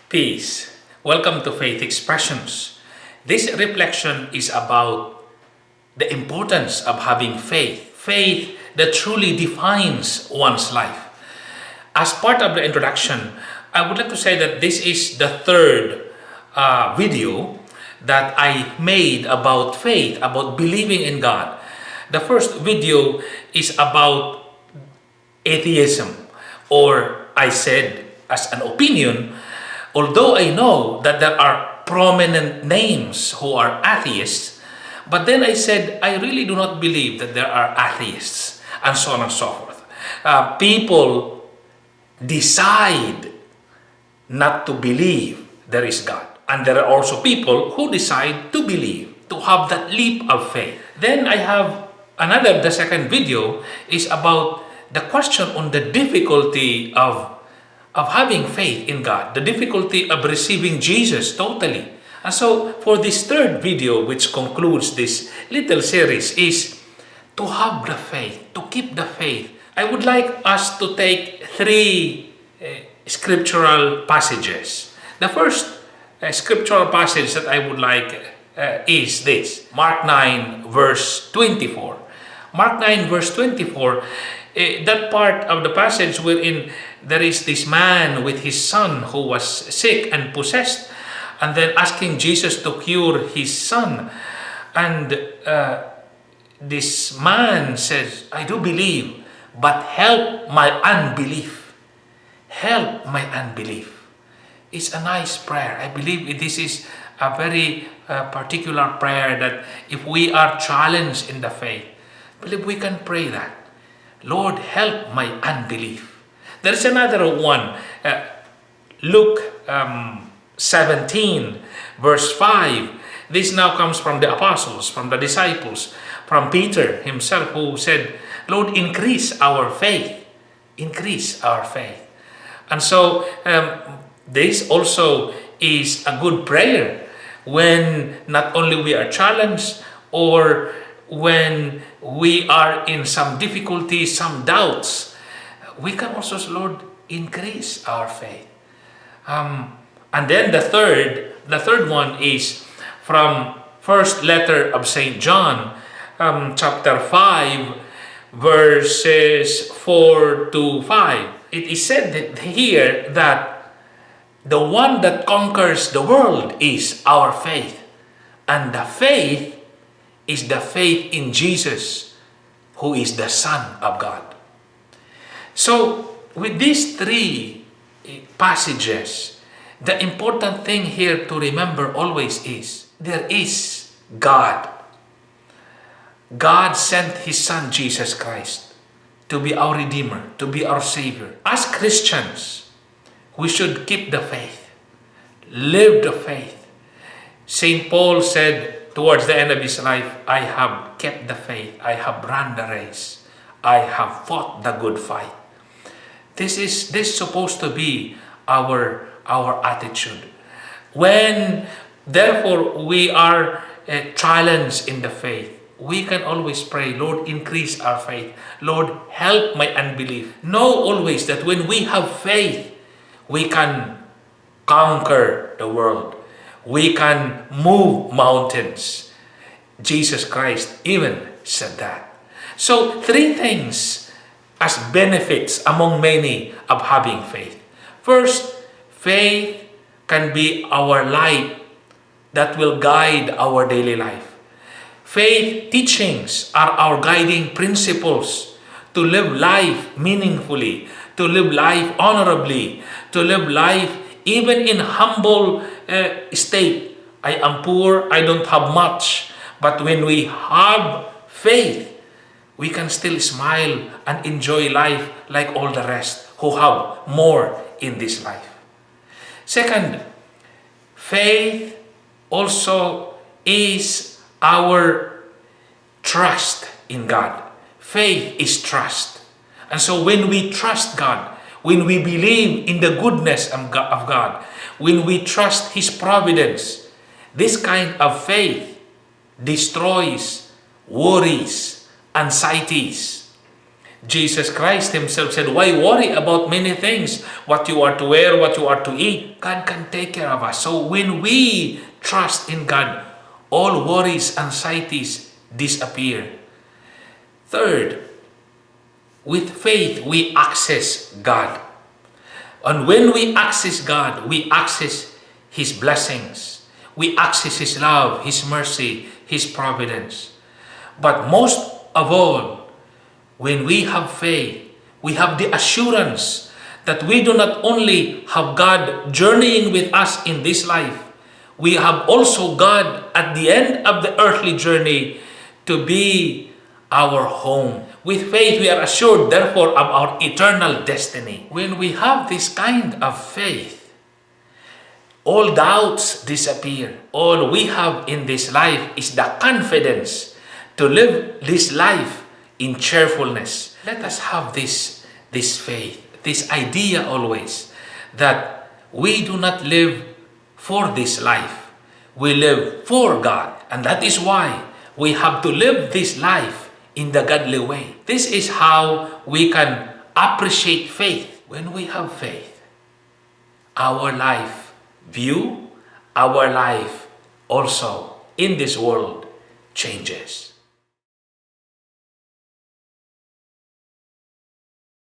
Peace. Welcome to Faith Expressions. This reflection is about the importance of having faith. Faith that truly defines one's life. As part of the introduction, I would like to say that this is the third video that I made about faith, about believing in God. The first video is about atheism, or I said as an opinion, although I know that there are prominent names who are atheists, but then I said I really do not believe that there are atheists, and so on and so forth. People decide not to believe there is God. And there are also people who decide to believe, to have that leap of faith. Then I have the second video is about the question on the difficulty of having faith in God, the difficulty of receiving Jesus totally. And so for this third video, which concludes this little series, is to have the faith, to keep the faith. I would like us to take three scriptural passages. The first scriptural passage that I would like is this, Mark 9 verse 24. Mark 9 verse 24, that part of the passage wherein there is this man with his son who was sick and possessed, and then asking Jesus to cure his son. And this man says, I do believe, but help my unbelief. Help my unbelief. It's a nice prayer. I believe this is a very particular prayer that if we are challenged in the faith, I believe we can pray that. Lord, help my unbelief. There is another one, Luke 17 verse 5. This now comes from the apostles, from the disciples, from Peter himself, who said, Lord, increase our faith. Increase our faith. And so this also is a good prayer when not only we are challenged, or when we are in some difficulties, some doubts, we can also say, Lord, increase our faith. And then the third one is from first letter of St. John, chapter 5, verses 4 to 5. It is said here that the one that conquers the world is our faith. And the faith is the faith in Jesus, who is the Son of God. So, with these three passages, the important thing here to remember always is, there is God. God sent His Son, Jesus Christ, to be our Redeemer, to be our Savior. As Christians, we should keep the faith, live the faith. St. Paul said towards the end of his life, I have kept the faith, I have run the race, I have fought the good fight. This is supposed to be our attitude. When therefore we are challenged in the faith, we can always pray, Lord, increase our faith. Lord, help my unbelief. Know always that when we have faith, we can conquer the world. We can move mountains. Jesus Christ even said that. So, three things as benefits among many of having faith. First, faith can be our light that will guide our daily life. Faith teachings are our guiding principles to live life meaningfully, to live life honorably, to live life even in humble state. I am poor, I don't have much. But when we have faith, we can still smile and enjoy life like all the rest who have more in this life. Second, faith also is our trust in God. Faith is trust. And so when we trust God, when we believe in the goodness of God, when we trust His providence, this kind of faith destroys worries, anxieties. Jesus Christ himself said, why worry about many things? What you are to wear, what you are to eat. God can take care of us. So when we trust in God, all worries, anxieties disappear. Third, with faith, we access God. And when we access God, we access His blessings. We access His love, His mercy, His providence. But most of all, when we have faith, we have the assurance that we do not only have God journeying with us in this life, we have also God at the end of the earthly journey to be our home. With faith, we are assured, therefore, of our eternal destiny. When we have this kind of faith, all doubts disappear. All we have in this life is the confidence to live this life in cheerfulness. Let us have this faith, this idea always, that we do not live for this life. We live for God. And that is why we have to live this life in the godly way. This is how we can appreciate faith. When we have faith, our life view, our life also in this world changes.